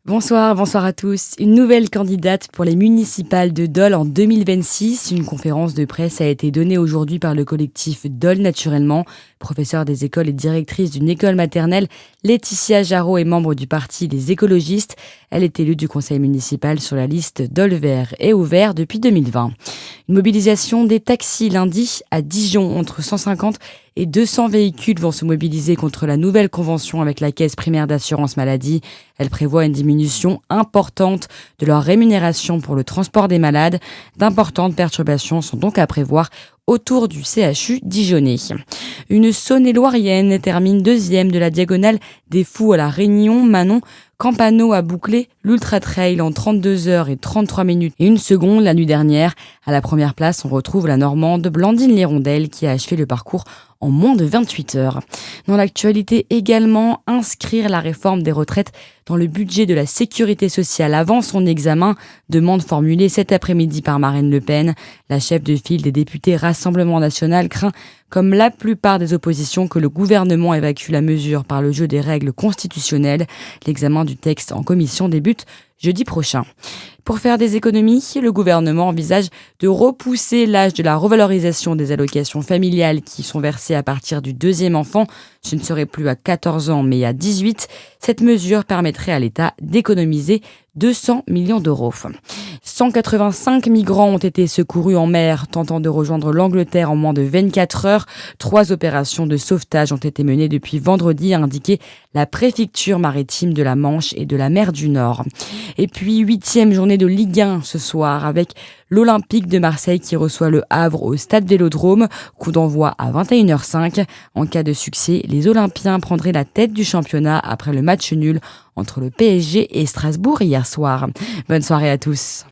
Bonsoir à tous. Une nouvelle candidate pour les municipales de Dole en 2026. Une conférence de presse a été donnée aujourd'hui par le collectif Dole Naturellement. Professeure des écoles et directrice d'une école maternelle, Laetitia Jarot est membre du parti des écologistes. Elle est élue du conseil municipal sur la liste Dole Vert et Ouvert depuis 2020. Une mobilisation des taxis lundi à Dijon. Entre 150 et 200 véhicules vont se mobiliser contre la nouvelle convention avec la Caisse primaire d'assurance maladie. Elle prévoit une diminution importante de leur rémunération pour le transport des malades. D'importantes perturbations sont donc à prévoir autour du CHU dijonnais. Une Saône-et-Loirienne termine deuxième de la diagonale des Fous à la Réunion. Manon Campano a bouclé l'Ultra Trail en 32 heures et 33 minutes et 1 seconde la nuit dernière. À la première place, on retrouve la Normande Blandine Lirondelle qui a achevé le parcours en moins de 28 heures. Dans l'actualité également, inscrire la réforme des retraites dans le budget de la sécurité sociale avant son examen, demande formulée cet après-midi par Marine Le Pen. La chef de file des députés Rassemblement National craint, comme la plupart des oppositions, que le gouvernement évacue la mesure par le jeu des règles constitutionnelles. L'examen du texte en commission débute jeudi prochain. Pour faire des économies, le gouvernement envisage de repousser l'âge de la revalorisation des allocations familiales qui sont versées à partir du deuxième enfant. Ce ne serait plus à 14 ans mais à 18. Cette mesure permettrait à l'État d'économiser 200 millions d'euros. 185 migrants ont été secourus en mer, tentant de rejoindre l'Angleterre en moins de 24 heures. 3 opérations de sauvetage ont été menées depuis vendredi, a indiqué la préfecture maritime de la Manche et de la mer du Nord. Et puis, 8e journée de Ligue 1 ce soir avec l'Olympique de Marseille qui reçoit le Havre au stade Vélodrome. Coup d'envoi à 21h05. En cas de succès, les Olympiens prendraient la tête du championnat après le match nul entre le PSG et Strasbourg hier soir. Bonne soirée à tous.